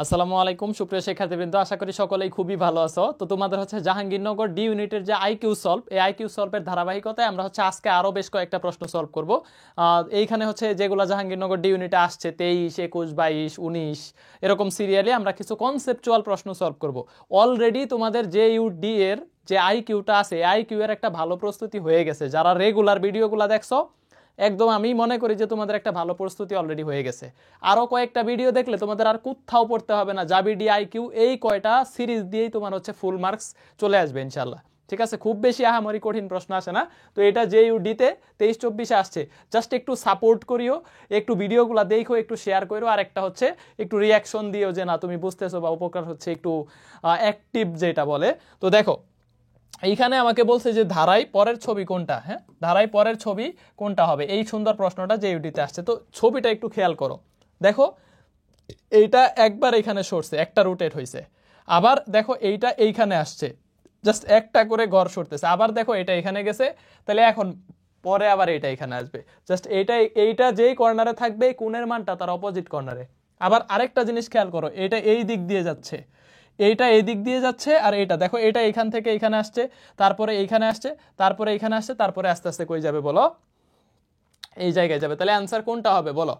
আসসালামু আলাইকুম সুপ্রিয় শিক্ষার্থীবৃন্দ, আশা করি সকলেই খুবই ভালো আছো। তো তোমাদের জাহাঙ্গীরনগর ডি ইউনিটের যে আইকিউ সলভ, এই আইকিউ সলভের ধারাবাহিকতায় আমরা আজকে আরও বেশ কয়েকটা প্রশ্ন সলভ করব। এইখানে যেগুলো জাহাঙ্গীরনগর ডি ইউনিটে আসছে 23, 21, 22, 19 এরকম সিরিয়ালে আমরা কিছু কনসেপচুয়াল প্রশ্ন সলভ করব। অলরেডি তোমাদের যে ইউডি এর যে আইকিউটা আছে, আইকিউ এর একটা ভালো প্রস্তুতি হয়ে গেছে। যারা রেগুলার ভিডিওগুলো দেখছো, একদম আমি মনে করি যে তোমাদের একটা ভালো প্রস্তুতি অলরেডি হয়ে গেছে। আরও কয়েকটা ভিডিও দেখলে তোমাদের আর কোথাও পড়তে হবে না। জাবিডি আইকিউ এই কয়টা সিরিজ দিয়েই তোমার ফুল মার্কস চলে আসবে ইনশাল্লাহ। ঠিক আছে, খুব বেশি আহামরি কঠিন প্রশ্ন আসে না। তো এটা যে ইউডিতে 23-24 আসছে, জাস্ট একটু সাপোর্ট করিও, একটু ভিডিওগুলো দেখো, একটু শেয়ার করো, আর একটা একটু রিয়াকশন দিও যে না তুমি বুঝতেছো বা উপকার হচ্ছে, একটু অ্যাক্টিভ যেটা বলে। তো দেখো এইখানে আমাকে বলছে যে ধারায় পরের ছবি কোনটা। হ্যাঁ, ধারায় পরের ছবি কোনটা হবে, এই সুন্দর প্রশ্নটা যে ইউডিতে আসছে। তো ছবিটা একটু খেয়াল করো, দেখো এইটা একবার এখানে সরছে, একটা রোটেট হয়েছে। আবার দেখো এইটা এইখানে আসছে, জাস্ট একটা করে ঘর সরতেছে। আবার দেখো এটা এখানে গেছে, তাহলে এখন পরে আবার এইটা এখানে আসবে। জাস্ট এইটা যেই কর্নারে থাকবে এই কোণের মানটা তার অপোজিট কর্নারে। আবার আরেকটা জিনিস খেয়াল করো, এটা এই দিক দিয়ে যাচ্ছে, এইটা এই দিক দিয়ে যাচ্ছে, আর এইটা দেখো এটা এখান থেকে এখানে আসছে, তারপরে এইখানে আসছে, তারপরে এইখানে আসছে, তারপরে আস্তে আস্তে কই যাবে বলো, এই জায়গায় যাবে। তাহলে অ্যান্সার কোনটা হবে বলো,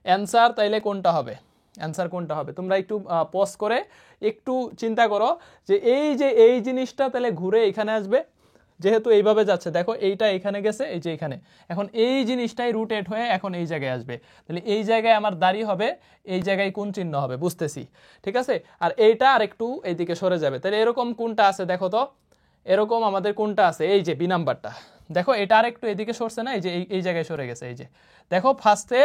অ্যান্সার তাইলে কোনটা হবে, অ্যান্সার কোনটা হবে? তোমরা একটু পজ করে একটু চিন্তা করো যে এই জিনিসটা তাহলে ঘুরে এখানে আসবে, যেহেতু এইভাবে যাচ্ছে। দেখো এইটা এখানে গেছে, এই যে এখানে, এখন এই জিনিসটাই রুটেট হয়ে এখন এই জায়গায় আসবে। তাহলে এই জায়গায় আমার দাড়ি হবে, এই জায়গায় কোন চিহ্ন হবে বুঝতেছি, ঠিক আছে। আর এইটা আর একটু এইদিকে সরে যাবে। তাহলে এরকম কোনটা আছে দেখো তো, এরকম আমাদের কোনটা আছে, এই যে বি নাম্বারটা। দেখো এটা আর একটু এদিকে সরছে না, এই যে এই জায়গায় সরে গেছে। এই যে দেখো ফার্স্টে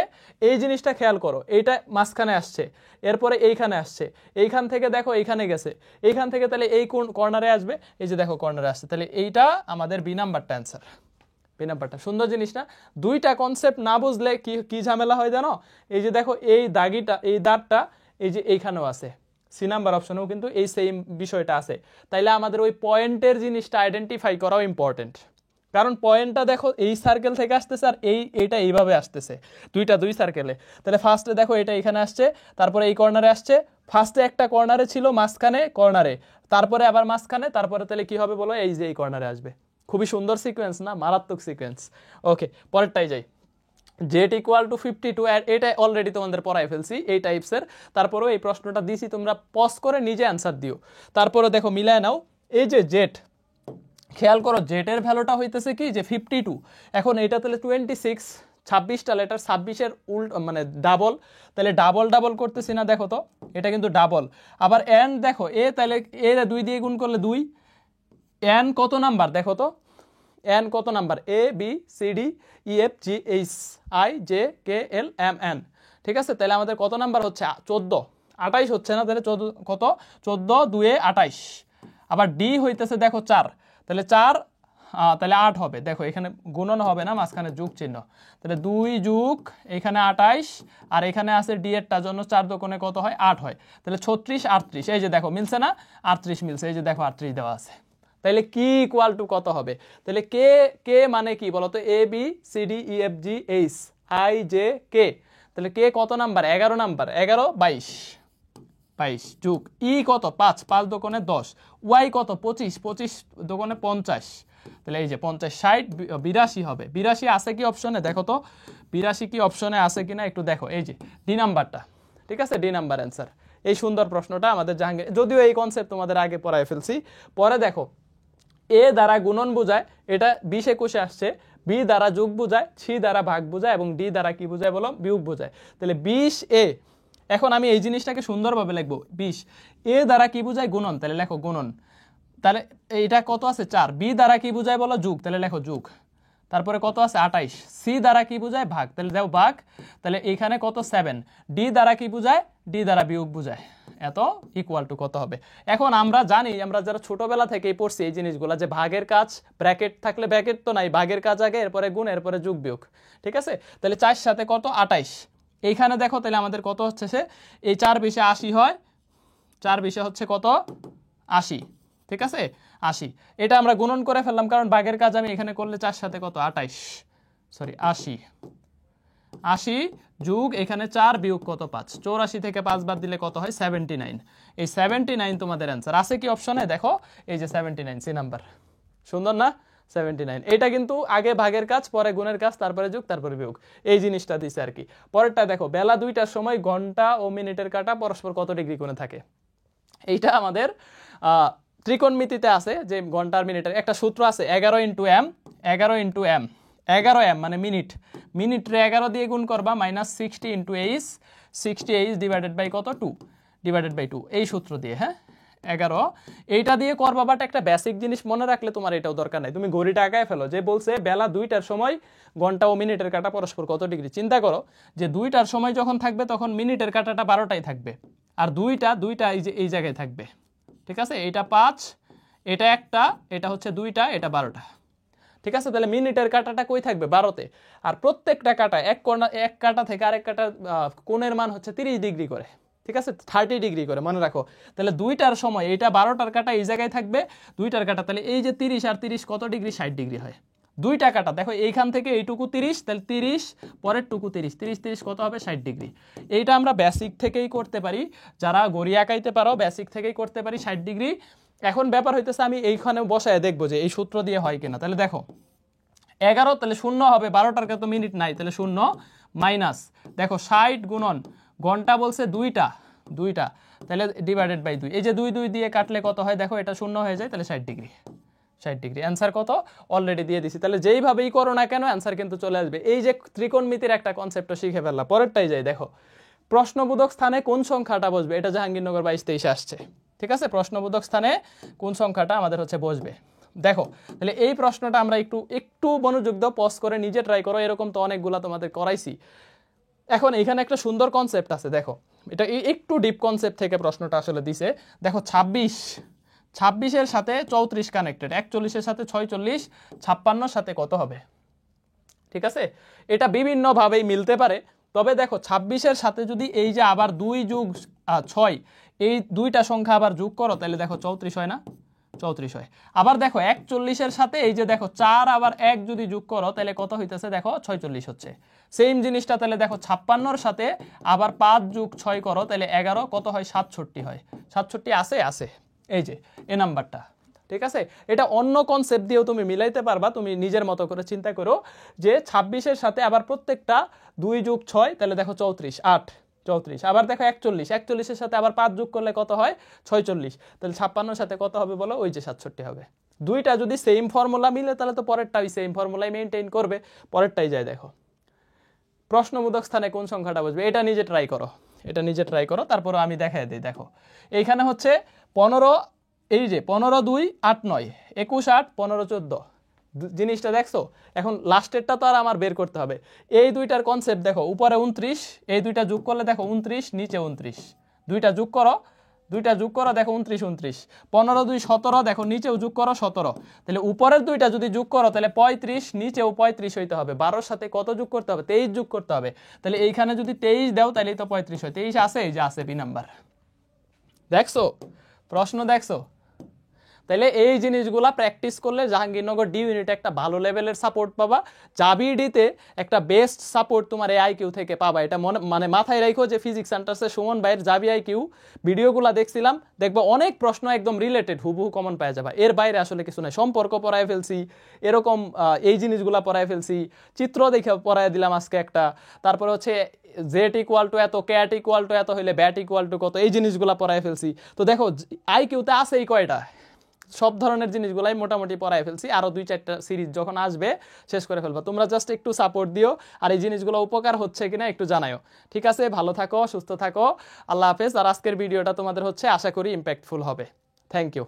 এই জিনিসটা খেয়াল করো, এইটা মাঝখানে আসছে, এরপরে এইখানে আসছে, এইখান থেকে দেখো এইখানে গেছে, এইখান থেকে তাহলে এই কোন কর্নারে আসবে, এই যে দেখো কর্নারে আসছে। তাহলে এইটা আমাদের বি নাম্বারটা অ্যান্সার, বি নাম্বারটা। সুন্দর জিনিস না? দুইটা কনসেপ্ট না বুঝলে কি কি ঝামেলা হয় জানো? এই যে দেখো এই দাগিটা, এই দাগটা এই যে এইখানেও আছে, সি নাম্বার অপশনেও কিন্তু এই সেম বিষয়টা আছে। তাইলে আমাদের ওই পয়েন্টের জিনিসটা আইডেন্টিফাই করাও ইম্পর্টেন্ট। কারণ পয়েন্টটা দেখো এই সার্কেল থেকে আসতেছে, আর এইটা এইভাবে আসতেছে, দুই সার্কেলে। তাহলে ফার্স্টে দেখো এটা এখানে আসছে, তারপরে এই কর্নারে আসছে। ফার্স্টে একটা কর্নারে ছিল, মাঝখানে কর্নারে, তারপরে আবার মাঝখানে, তারপরে তাহলে কি হবে বলো, এই যে এই কর্নারে আসবে। খুবই সুন্দর সিকোয়েন্স না? মারাত্মক সিকোয়েন্স। ওকে, পরেরটাই যাই। জেড ইকুয়াল টু 52, এটা অলরেডি তোমাদের পড়াই ফেলছি এই টাইপসের। তারপরেও এই প্রশ্নটা দিছি, তোমরা পজ করে নিজে অ্যান্সার দিও। তারপরে দেখো মিলায় নাও, এই যে জেড, খেয়াল করো জেটের ভ্যালুটা হইতেছে কি যে 52। এখন এইটা তাহলে 26, 26টা লেটার, 26-এর মানে ডাবল। তাহলে ডাবল ডাবল করতেছি না, দেখো তো এটা কিন্তু ডাবল। আবার এন দেখো, তাহলে এ 2 দিয়ে গুণ করলে 2। এন কত নাম্বার দেখো তো, এন কত নাম্বার? A B C D E F G H I J K L M N. ঠিক আছে, তাহলে আমাদের কত নাম্বার হচ্ছে? 14, 28 হচ্ছে না? তাহলে 14 কত? 14 2 28। আবার ডি হইতেছে দেখো 4, তাহলে 4 তাহলে 8 হবে। দেখো এখানে গুণন হবে না, মাঝখানে যোগ চিহ্ন। তাহলে 2 যোগ এখানে 28, আর এখানে আছে ডি এরটার জন্য 4 দোকানে কত হয়? 8 হয়। তাহলে 36 38, এই যে দেখো মিলছে না? 38 মিলছে, এই যে দেখো 38 দেওয়া আছে। তাহলে কি ইকুয়াল টু কত হবে? তাহলে কে, কে মানে কি বলতো? A B C D E F G H I J K. তাহলে কে কত নাম্বার? 11 নাম্বার। 11 22, 22 যুগ ই কত? 5, 5 দোকানে 10। ওয়াই কত? 25, 25 দোকানে 50। তাহলে এই যে 50 60 82 হবে। 82 আছে কি অপশনে? দেখো তো 82 কি অপশনে আছে কিনা একটু দেখো। এই যে ডি নাম্বারটা, ঠিক আছে, ডি নাম্বার অ্যান্সার। এই সুন্দর প্রশ্নটা আমাদের জাহাঙ্গীর, যদিও এই কনসেপ্ট তোমাদের আগে পড়ায় ফেলছি। পরে দেখো এ দ্বারা গুণন বোঝায়, এটা 20 21-এ আসছে। বি দ্বারা যোগ বোঝায়, সি দ্বারা ভাগ বোঝায়, এবং ডি দ্বারা কি বোঝায় বলো? বিয়োগ বোঝায়। তাহলে 20 এ, এখন আমি এই জিনিসটাকে সুন্দরভাবে লিখবো। 20 এ দ্বারা কি বোঝায়? গুণন, তাহলে লেখো গুণন। তাহলে এইটা কত আছে? 4। বি দ্বারা কি বোঝায় বলো? যোগ, তাহলে লেখো যোগ। তারপরে কত আছে? 28। সি দ্বারা কি বোঝায়? ভাগ, তাহলে দাও ভাগ। তাহলে এইখানে কত? 7। ডি দ্বারা কি বোঝায়? ডি দ্বারা বিয়োগ বোঝায়। এত ইকুয়াল টু কত হবে? এখন আমরা জানি, আমরা যারা ছোটবেলা থেকেই পড়ছি এই জিনিসগুলো, যে ভাগের কাজ ব্র্যাকেট থাকলে, ব্র্যাকেট তো নাই, ভাগের কাজ আগে, এরপরে গুণ, এরপরে যোগ বিয়োগ। ঠিক আছে, তাহলে 4 সাথে কত? 28। এইখানে দেখো তাহলে আমাদের কত হচ্ছে? সে এই 4 20 80 হয়। 4 20 হচ্ছে কত? 80। ঠিক আছে, 80। এটা আমরা গুণন করে ফেললাম, কারণ ভাগের কাজ আমি এখানে করলে 4 সাথে কত? 28, সরি 80। 80 যোগ এখানে 4 বিয়োগ কত 5, 84 থেকে 5 বাদ দিলে কত হয় 79। এই 79 তোমাদের অ্যান্সার আছে কি অপশনে, দেখো এই যে 79 সি নাম্বার, সুন্দর না 79। এটা কিন্তু আগে ভাগের কাজ, পরে গুণের কাজ, তারপরে যোগ, তারপরে বিয়োগ, এই জিনিসটা দিছে আর কি। পরেরটা দেখো, বেলা 2টার সময় ঘন্টা ও মিনিটের কাঁটা পরস্পর কত ডিগ্রি কোণে থাকে। এইটা আমাদের ত্রিকোণমিতিতে আছে যে ঘন্টার মিনিটের একটা সূত্র আছে 11 ইন্টু এম, 11 এম মানে মিনিট, মিনিটে 11 দিয়ে গুণ করবা minus 60 into H, 60 H divided by কত 2, ডিভাইডেড বাই 2, এই সূত্র দিয়ে, হ্যাঁ 11 এইটা দিয়ে করবা। বাট একটা বেসিক জিনিস মনে রাখলে তোমার এটাও দরকার নাই, তুমি ঘড়িটা আগায় ফেলো, যে বলছে বেলা 2টার সময় ঘন্টা ও মিনিটের কাঁটা পরস্পর কত ডিগ্রি। চিন্তা করো যে 2টার সময় যখন থাকবে তখন মিনিটের কাঁটাটা 12টাই থাকবে, আর দুইটা এই যে এই জায়গায় থাকবে, ঠিক আছে, এইটা 5, এটা একটা, এটা হচ্ছে 2টা, এটা 12টা, ঠিক আছে। তাহলে মিনিটের কাঁটাটা কই থাকবে 12তে, আর প্রত্যেকটা কাঁটা এক কাঁটা থেকে আরেক কাঁটা কোণের মান হচ্ছে 30 ডিগ্রি করে, ঠিক আছে, 30 ডিগ্রি করে মনে রাখো। তাহলে 2টার সময় এইটা 12টার কাঁটা এই জায়গায় থাকবে, 2টার কাঁটা, তাহলে এই যে 30 আর 30 কত ডিগ্রি, 60 ডিগ্রি হয়। 2টা কাঁটা দেখো এইখান থেকে এইটুকু 30, তাহলে 30 পরের টুকু 30, 30 30 কত হবে 60 ডিগ্রি। এইটা আমরা বেসিক থেকেই করতে পারি, যারা গড়ি আঁকাইতে পারো বেসিক থেকেই করতে পারি 60 ডিগ্রি। এখন ব্যাপার হইতেছে আমি এইখানে বসায় দেখবো যে এই সূত্র দিয়ে হয় কিনা। তাহলে দেখো 11, তাহলে 0 হবে, 12টার তো মিনিট নাই, তাহলে 0 মাইনাস দেখো 60 গুণন ঘন্টা বলছে 2টা, তাহলে ডিভাইডেড বাই 2, এই যে 2 2 দিয়ে কাটলে কত হয় দেখো, এটা 0 হয়ে যায়, তাহলে 60 ডিগ্রি, 60 ডিগ্রি অ্যান্সার কত অলরেডি দিয়ে দিছি। তাহলে যেইভাবেই করো না কেন অ্যান্সার কিন্তু চলে আসবে। এই যে ত্রিকোণমিতির একটা কনসেপ্ট শিখে ফেললা। পরেরটাই যাই, দেখো প্রশ্নবোধক স্থানে কোন সংখ্যাটা বসবে, এটা জাহাঙ্গীরনগর 22-23 আসছে, ঠিক আছে, প্রশ্নবোধক স্থানে কোন সংখ্যাটা আমাদের হচ্ছে বসবে। দেখো তাহলে এই প্রশ্নটা আমরা একটু মনোযোগ দাও, পজ করে নিজে ট্রাই করো, এরকম তো অনেকগুলা তোমাদের করাইছি। এখন এখানে একটা সুন্দর কনসেপ্ট আছে, দেখো এটা একটু ডিপ কনসেপ্ট থেকে প্রশ্নটা আসলে দিছে। দেখো 26-এর সাথে 34 কানেক্টেড, 41-এর সাথে 46, 56-এর সাথে কত হবে, ঠিক আছে। এটা বিভিন্নভাবেই মিলতে পারে, তবে দেখো 26-এর সাথে যদি এই যে আবার 2 যোগ 6 এই দুইটা সংখ্যা আবার যোগ করো, তাহলে দেখো 34 হয় না, 34 হয়। আবার দেখো 41-এর সাথে এই যে দেখো 4 আবার 1 যদি যোগ করো তাহলে কত হইতেছে দেখো 46 হচ্ছে। সেম জিনিসটা তাহলে দেখো 56-এর সাথে আবার 5 যোগ 6 করো তাহলে 11, কত হয় 67 হয়। 67 আছে এই যে এই নাম্বারটা, ঠিক আছে। এটা অন্য কনসেপ্ট দিয়েও তুমি মিলাইতে পারবা, তুমি নিজের মতো করে চিন্তা করো যে 26-এর সাথে আবার প্রত্যেকটা 2 যোগ 6 তাহলে দেখো 34, 8 34, আবার দেখো 41-এর সাথে আবার 5 যোগ করলে কত হয় 46, তাহলে 56-এর সাথে কত হবে বলো, ওই যে 67 হবে। দুইটা যদি সেম ফর্মুলা মিলে তাহলে তো পরেরটা ওই সেম ফর্মুলাই মেইনটেইন করবে। পরেরটাই যায়, দেখো প্রশ্নবোধক স্থানে কোন সংখ্যাটা বসবে, এটা নিজে ট্রাই করো, তারপরে আমি দেখাই দিই। দেখো এইখানে হচ্ছে 15, এই যে 15 2 8 9 21 8 15 14 জিনিসটা দেখছো। এখন লাস্টেরটা তো আর আমার বের করতে হবে। এই দুইটার কনসেপ্ট দেখো, উপরে 29, এই দুইটা যোগ করলে দেখো 29, নিচে 29, দুইটা যোগ করো দেখো 29 29, 15 2 17 দেখো নিচেও যোগ করো 17, তাহলে উপরের দুইটা যদি যোগ করো তাহলে 35, নিচেও 35 হইতে হবে। 12-এর সাথে কত যোগ করতে হবে, 23 যোগ করতে হবে, তাহলে এইখানে যদি 23 দাও তাহলেই তো 35 হয়। 23 আছে, এই যে আছে বি নাম্বার, দেখছো প্রশ্ন দেখছো। তাহলে এই জিনিসগুলা প্র্যাকটিস করলে জাহাঙ্গীরনগর ডি ইউনিটে একটা ভালো লেভেলের সাপোর্ট পাবা। জাবিডিতে একটা বেস্ট সাপোর্ট তোমার এই আইকিউ থেকে পাবা। এটা মানে মাথায় রাখো যে ফিজিক্স সেন্টার্সে সুমন ভাইয়ের জাবি আইকিউ ভিডিওগুলো দেখছিলাম, দেখবো অনেক প্রশ্ন একদম রিলেটেড হুবহু কমন পাওয়া যাবে। এর বাইরে আসলে কিছু নাই। সম্পর্ক পড়ায় ফেলছি, এরকম এই জিনিসগুলা পড়ায় ফেলছি, চিত্র দেখে পড়ায় দিলাম আজকে একটা, তারপরে হচ্ছে জেড ইকুয়াল টু এত, ক্যাট ইকুয়াল টু এত হইলে ব্যাট ইকুয়াল টু কত, এই জিনিসগুলা পড়ায় ফেলছি। তো দেখো আইকিউতে আছে এই কয়টা, সব ধরনের জিনিসগুলাই মোটামুটি পড়ায় ফেলছি। আরো 2-4টা সিরিজ যখন আসবে শেষ করে ফেলবো। তোমরা জাস্ট একটু সাপোর্ট দিও, আর এই জিনিসগুলো উপকার হচ্ছে কিনা একটু জানাও। ঠিক আছে, ভালো থাকো, সুস্থ থাকো, আল্লাহ হাফেজ। আর আজকের ভিডিওটা তোমাদের হচ্ছে আশা করি ইম্প্যাক্টফুল হবে। Thank you.